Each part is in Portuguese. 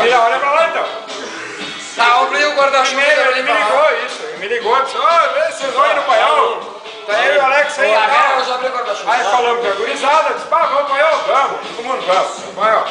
Família, olha pra lá então. Tá, abri o guarda-chuva. Ele me ligou isso, ele me ligou, disse, vê vocês vão ir no paiol. Tá eu e o Alex aí e tal. Eu já abri o guarda-chuva. Aí falamos com a gurizada, disse, vamos no paiol? Vamos, todo mundo vamos, no paiol.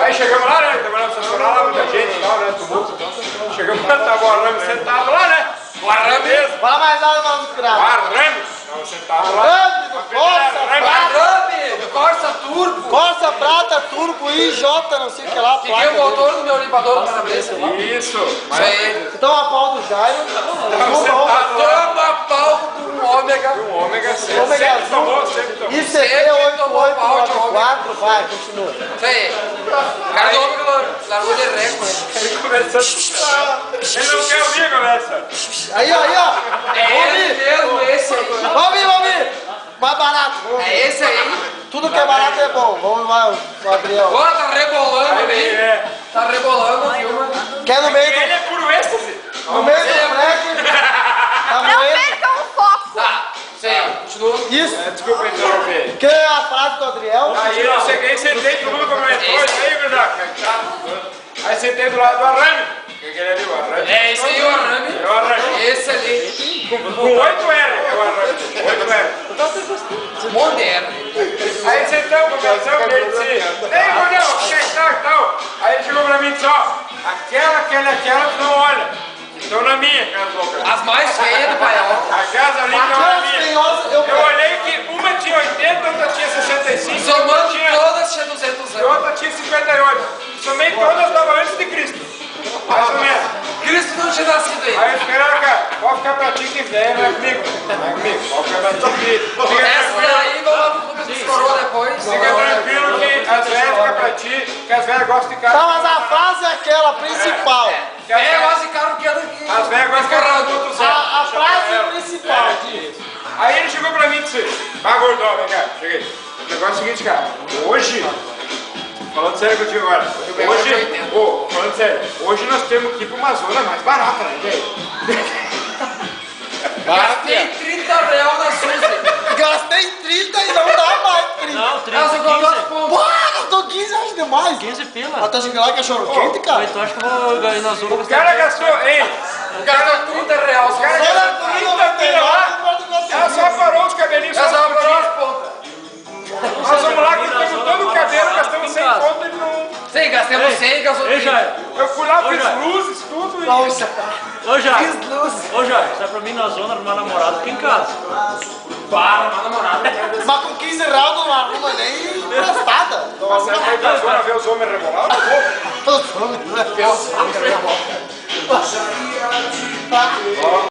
Aí chegamos lá, né, trabalhamos no estacionar lá, muita gente e tal, né, tumulto. Chegamos lá, tava o Arame sentado lá, né. O Arame. Fala mais nada, mano, O Arame. Tava sentado lá. Arame do Corsa Prata. Arame, Corsa Turbo. Corsa Prata, Turbo, IJ, não sei o que lá. Fiquei o motor do meu limpador na cabeça. Isso. Isso aí. Então a pau do Jairo. Sentado lá. Toma pau do Ômega. O Ômega sempre Ômega tomou, Azul. sempre tomou. ICT 8894, vai, continua. Isso aí. O cara do Ômega largou de recorde. Ele começou a... Ele não quer ouvir, conversa. Aí, ó. É ele mesmo, esse aí. Vamos vir. Mais barato. É esse aí. Tudo que é barato é bom. Vamos lá, o Gabriel. Agora tá rebolando ali. É. Tá rebolando, filma. Quer no meio do... Ele é puro êxtase. No meio do freque. Tá Não moendo. percam o foco! Tá, sim, continua. Isso. Desculpa interromper. Que é a frase do Adriel. Aí eu cheguei, sentei, todo mundo comentou, isso aí, verdade. Aí sentei do lado do Arame. Que aquele ali, o Arame. É esse aí, o Arame. É o Arame. Esse ali. Com 8 L, é o Arame. 8 L. Moderno. Aí sentamos, conversamos, ele disse, ei, Gordão, como é que tá e tal? Aí ele chegou pra mim e disse, ó, aquela, tu não olha. Estão na minha, aquelas loucas. As mais feias do paiol. A casa ali não é Aquelas minha. penhosas, Eu olhei que uma tinha 80, outra tinha 65, outra Somando tinha, todas, tinha 200 e anos. outra tinha 58. Somei todas davam antes de Cristo. Mais ou menos. Cristo não tinha nascido ainda. Aí eu falei, olha, cara, pode ficar pra ti que vier, não é comigo. Não é comigo, pode ficar pra ti que... Essa daí, vamos lá no clube dos coroa depois. Fica tranquilo que as velhas ficam pra ti, que as velhas gostam de Tá, cara. mas a frase é aquela principal. É, mas esse cara que anda aqui. As velhas gostam de cara adultos. A frase principal. Aí ele chegou pra mim e disse, vai gordão, vem cá, cheguei. O negócio é o seguinte, cara, hoje, falando sério contigo agora, hoje, falando sério, hoje nós temos que ir pra uma zona mais barata, né, velho? Gastei 30 real na Suzy. Gastei 30 e não dá mais 30. Não, 30, Ela só comprou as 15. pontas. Pô, gastou 15, acho demais. 15 pila. Até chegar lá que é choro quente, cara. Mas tu acha que eu vou ganhar na zona? O cara gastou, ei, Gastou 30 real. o cara Só gastou na 30 pila lá, ela só parou os cabelinhos, Ela só só um comprou as pouquinho. pontas. Nós vamos lá, cortamos todo o cabelo, gastamos 100 conto e não... Sim, gastamos 100, gastou Ei, 30. Jair. Eu fui lá, fiz Jair. luzes, tudo e... Ô, Jair. Ô, Jair, sai pra mim na zona arrumar namorado aqui em casa. Para, uma namorada. Mas com 15 reais não arruma nem emprestada. Você vai pra zona ver os homens rebolados? Não arruma.